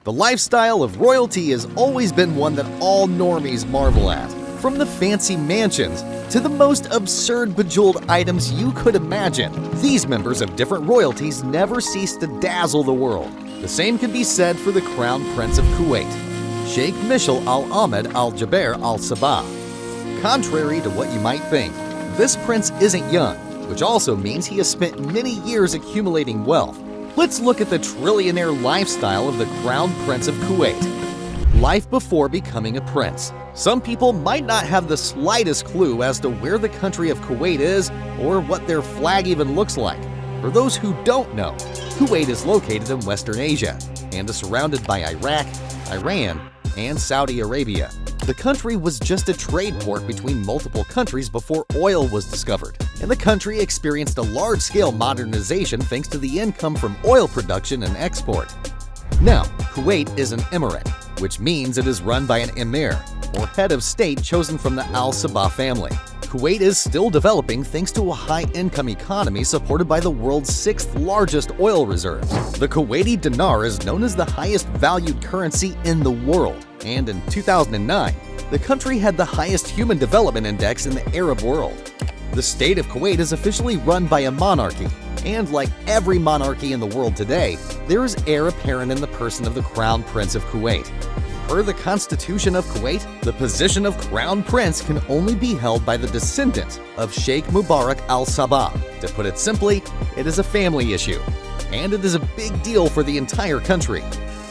The lifestyle of royalty has always been one that all normies marvel at. From the fancy mansions to the most absurd bejeweled items you could imagine, these members of different royalties never cease to dazzle the world. The same can be said for the Crown Prince of Kuwait, Sheikh Mishal Al-Ahmad Al-Jaber Al-Sabah. Contrary to what you might think, this prince isn't young, which also means he has spent many years accumulating wealth. Let's look at the trillionaire lifestyle of the Crown Prince of Kuwait. Life before becoming a prince. Some people might not have the slightest clue as to where the country of Kuwait is or what their flag even looks like. For those who don't know, Kuwait is located in Western Asia and is surrounded by Iraq, Iran, and Saudi Arabia. The country was just a trade port between multiple countries before oil was discovered, and the country experienced a large-scale modernization thanks to the income from oil production and export. Now, Kuwait is an emirate, which means it is run by an emir, or head of state chosen from the Al-Sabah family. Kuwait is still developing thanks to a high-income economy supported by the world's 6th largest oil reserves. The Kuwaiti dinar is known as the highest valued currency in the world, and in 2009, the country had the highest human development index in the Arab world. The state of Kuwait is officially run by a monarchy, and like every monarchy in the world today, there is heir apparent in the person of the Crown Prince of Kuwait. Per the Constitution of Kuwait, the position of Crown Prince can only be held by the descendants of Sheikh Mubarak Al-Sabah. To put it simply, it is a family issue, and it is a big deal for the entire country.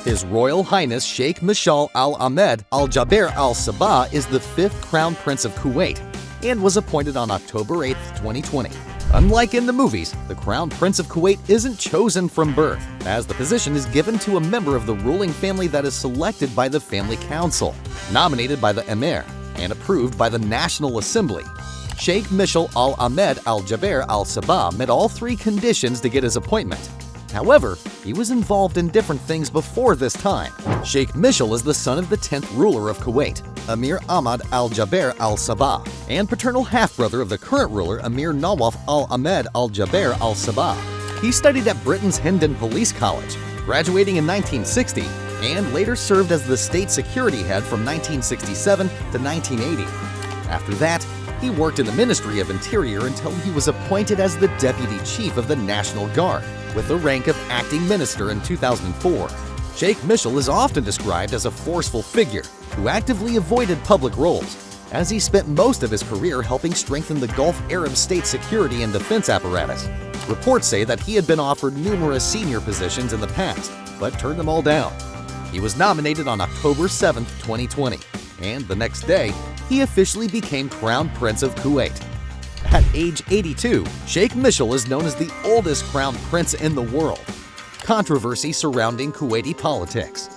His Royal Highness Sheikh Mishal Al-Ahmad Al-Jaber Al-Sabah is the 5th Crown Prince of Kuwait and was appointed on October 8, 2020. Unlike in the movies, the Crown Prince of Kuwait isn't chosen from birth, as the position is given to a member of the ruling family that is selected by the Family Council, nominated by the Emir, and approved by the National Assembly. Sheikh Mishal Al-Ahmad Al-Jaber Al-Sabah met all 3 conditions to get his appointment. However, he was involved in different things before this time. Sheikh Mishal is the son of the 10th ruler of Kuwait, Emir Ahmad Al-Jaber Al-Sabah, and paternal half-brother of the current ruler, Emir Nawaf Al-Ahmad Al-Jaber Al-Sabah. He studied at Britain's Hendon Police College, graduating in 1960, and later served as the state security head from 1967 to 1980. After that, he worked in the Ministry of Interior until he was appointed as the Deputy Chief of the National Guard, with the rank of Acting Minister in 2004. Sheikh Mishal is often described as a forceful figure who actively avoided public roles, as he spent most of his career helping strengthen the Gulf Arab state security and defense apparatus. Reports say that he had been offered numerous senior positions in the past, but turned them all down. He was nominated on October 7, 2020, and the next day, he officially became Crown Prince of Kuwait. At age 82, Sheikh Mishal is known as the oldest crown prince in the world. Controversy surrounding Kuwaiti politics.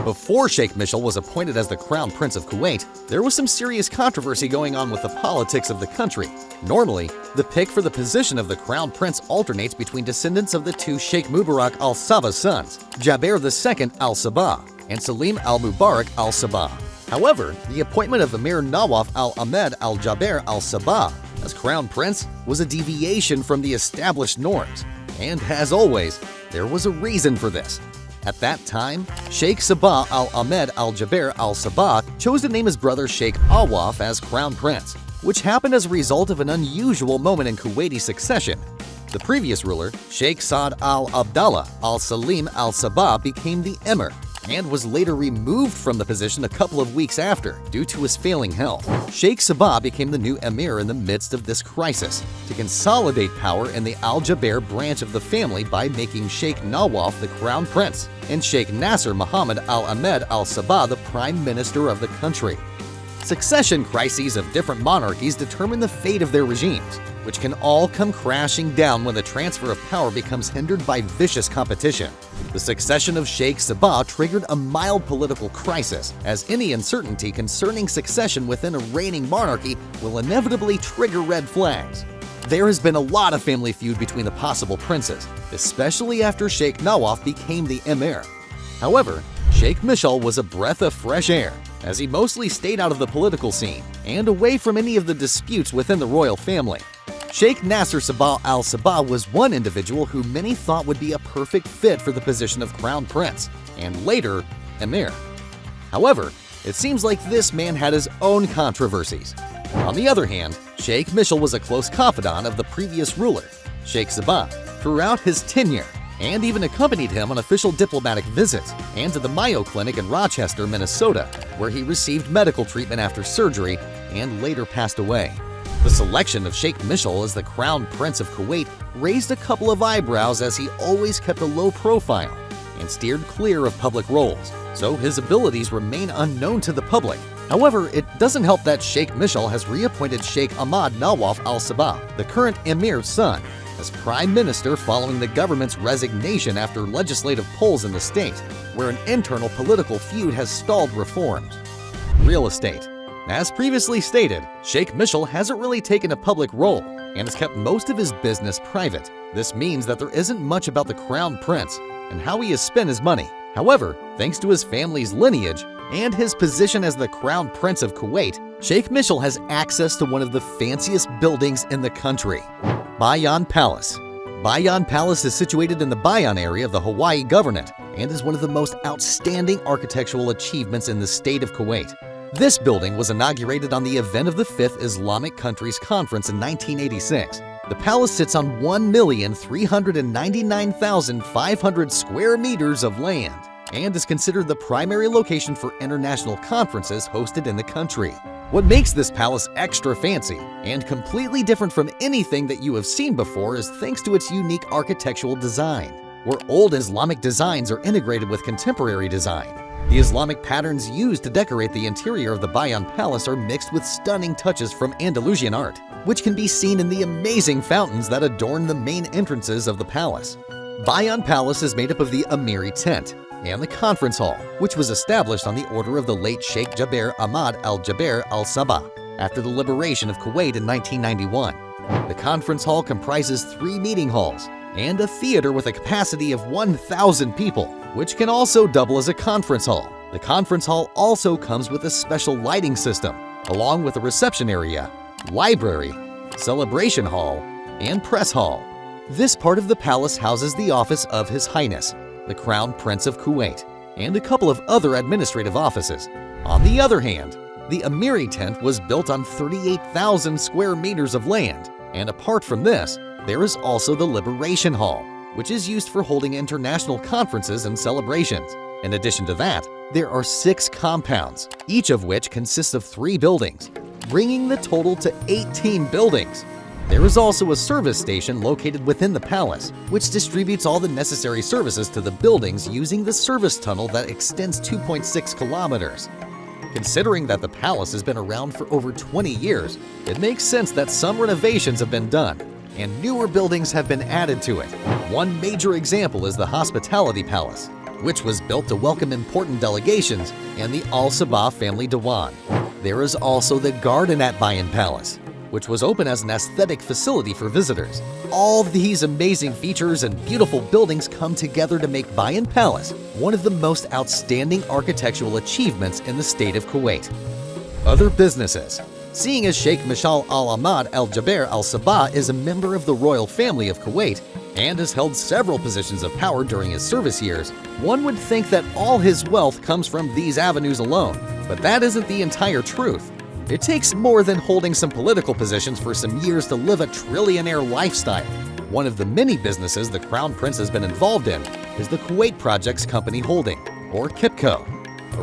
Before Sheikh Mishal was appointed as the Crown Prince of Kuwait, there was some serious controversy going on with the politics of the country. Normally, the pick for the position of the Crown Prince alternates between descendants of the 2 Sheikh Mubarak Al-Sabah sons, Jaber II Al-Sabah and Salim Al-Mubarak Al-Sabah. However, the appointment of Emir Nawaf Al-Ahmad Al-Jaber Al-Sabah as Crown Prince was a deviation from the established norms, and as always, there was a reason for this. At that time, Sheikh Sabah Al-Ahmad Al-Jaber Al-Sabah chose to name his brother Sheikh Awaf as Crown Prince, which happened as a result of an unusual moment in Kuwaiti succession. The previous ruler, Sheikh Saad Al-Abdallah Al-Salim Al-Sabah, became the emir and was later removed from the position a couple of weeks after due to his failing health. Sheikh Sabah became the new emir in the midst of this crisis to consolidate power in the Al-Jaber branch of the family by making Sheikh Nawaf the crown prince and Sheikh Nasser Muhammad Al-Ahmad Al-Sabah the prime minister of the country. Succession crises of different monarchies determine the fate of their regimes, which can all come crashing down when the transfer of power becomes hindered by vicious competition. The succession of Sheikh Sabah triggered a mild political crisis, as any uncertainty concerning succession within a reigning monarchy will inevitably trigger red flags. There has been a lot of family feud between the possible princes, especially after Sheikh Nawaf became the emir. However, Sheikh Mishal was a breath of fresh air, as he mostly stayed out of the political scene and away from any of the disputes within the royal family. Sheikh Nasser Sabah Al-Sabah was one individual who many thought would be a perfect fit for the position of Crown Prince, and later, Emir. However, it seems like this man had his own controversies. On the other hand, Sheikh Mishal was a close confidant of the previous ruler, Sheikh Sabah, throughout his tenure, and even accompanied him on official diplomatic visits and to the Mayo Clinic in Rochester, Minnesota, where he received medical treatment after surgery and later passed away. The selection of Sheikh Mishal as the Crown Prince of Kuwait raised a couple of eyebrows, as he always kept a low profile and steered clear of public roles, so his abilities remain unknown to the public. However, it doesn't help that Sheikh Mishal has reappointed Sheikh Ahmad Nawaf Al-Sabah, the current Emir's son, as Prime Minister following the government's resignation after legislative polls in the state, where an internal political feud has stalled reforms. Real estate. As previously stated, Sheikh Mishal hasn't really taken a public role and has kept most of his business private. This means that there isn't much about the Crown Prince and how he has spent his money. However, thanks to his family's lineage and his position as the Crown Prince of Kuwait, Sheikh Mishal has access to one of the fanciest buildings in the country, Bayan Palace. Bayan Palace is situated in the Bayan area of the Hawaii Governorate and is one of the most outstanding architectural achievements in the state of Kuwait. This building was inaugurated on the event of the 5th Islamic Countries Conference in 1986. The palace sits on 1,399,500 square meters of land and is considered the primary location for international conferences hosted in the country. What makes this palace extra fancy and completely different from anything that you have seen before is thanks to its unique architectural design, where old Islamic designs are integrated with contemporary design. The Islamic patterns used to decorate the interior of the Bayan Palace are mixed with stunning touches from Andalusian art, which can be seen in the amazing fountains that adorn the main entrances of the palace. Bayan Palace is made up of the Amiri tent and the conference hall, which was established on the order of the late Sheikh Jaber Ahmad Al-Jaber Al-Sabah after the liberation of Kuwait in 1991. The conference hall comprises 3 meeting halls and a theater with a capacity of 1,000 people, which can also double as a conference hall. The conference hall also comes with a special lighting system, along with a reception area, library, celebration hall, and press hall. This part of the palace houses the office of His Highness, the Crown Prince of Kuwait, and a couple of other administrative offices. On the other hand, the Amiri tent was built on 38,000 square meters of land, and apart from this, there is also the Liberation Hall, which is used for holding international conferences and celebrations. In addition to that, there are 6 compounds, each of which consists of 3 buildings, bringing the total to 18 buildings. There is also a service station located within the palace, which distributes all the necessary services to the buildings using the service tunnel that extends 2.6 kilometers. Considering that the palace has been around for over 20 years, it makes sense that some renovations have been done and newer buildings have been added to it. One major example is the Hospitality Palace, which was built to welcome important delegations, and the Al-Sabah family Diwan. There is also the garden at Bayan Palace, which was open as an aesthetic facility for visitors. All these amazing features and beautiful buildings come together to make Bayan Palace one of the most outstanding architectural achievements in the state of Kuwait. Other businesses. Seeing as Sheikh Mishal Al-Ahmad Al-Jaber Al-Sabah is a member of the royal family of Kuwait and has held several positions of power during his service years, one would think that all his wealth comes from these avenues alone, but that isn't the entire truth. It takes more than holding some political positions for some years to live a trillionaire lifestyle. One of the many businesses the Crown Prince has been involved in is the Kuwait Projects Company Holding, or KIPCO.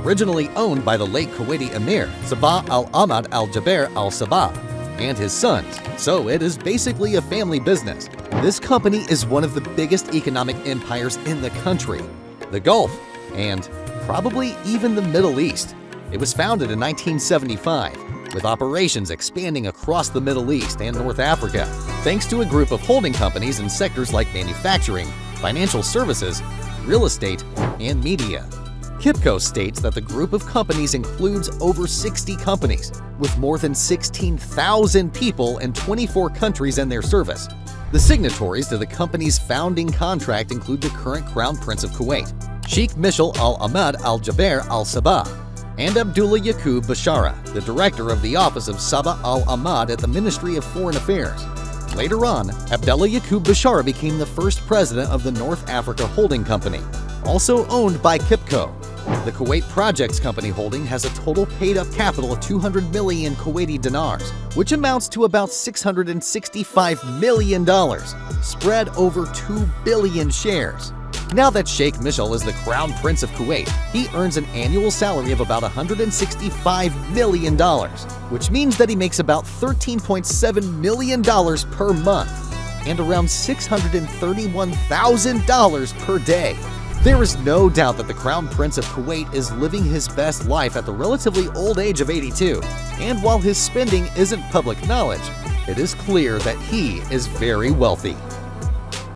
Originally owned by the late Kuwaiti Emir, Sabah Al-Ahmad Al-Jaber Al-Sabah, and his sons, so it is basically a family business. This company is one of the biggest economic empires in the country, the Gulf, and probably even the Middle East. It was founded in 1975, with operations expanding across the Middle East and North Africa, thanks to a group of holding companies in sectors like manufacturing, financial services, real estate, and media. KIPCO states that the group of companies includes over 60 companies, with more than 16,000 people in 24 countries in their service. The signatories to the company's founding contract include the current Crown Prince of Kuwait, Sheikh Mishal Al-Ahmad Al-Jaber Al-Sabah, and Abdullah Yaqub Bashara, the director of the Office of Sabah Al-Ahmad at the Ministry of Foreign Affairs. Later on, Abdullah Yaqub Bashara became the first president of the North Africa Holding Company, also owned by KIPCO. The Kuwait Projects Company holding has a total paid-up capital of 200 million Kuwaiti dinars, which amounts to about $665 million, spread over 2 billion shares. Now that Sheikh Mishal is the Crown Prince of Kuwait, he earns an annual salary of about $165 million, which means that he makes about $13.7 million per month and around $631,000 per day. There is no doubt that the Crown Prince of Kuwait is living his best life at the relatively old age of 82, and while his spending isn't public knowledge, it is clear that he is very wealthy.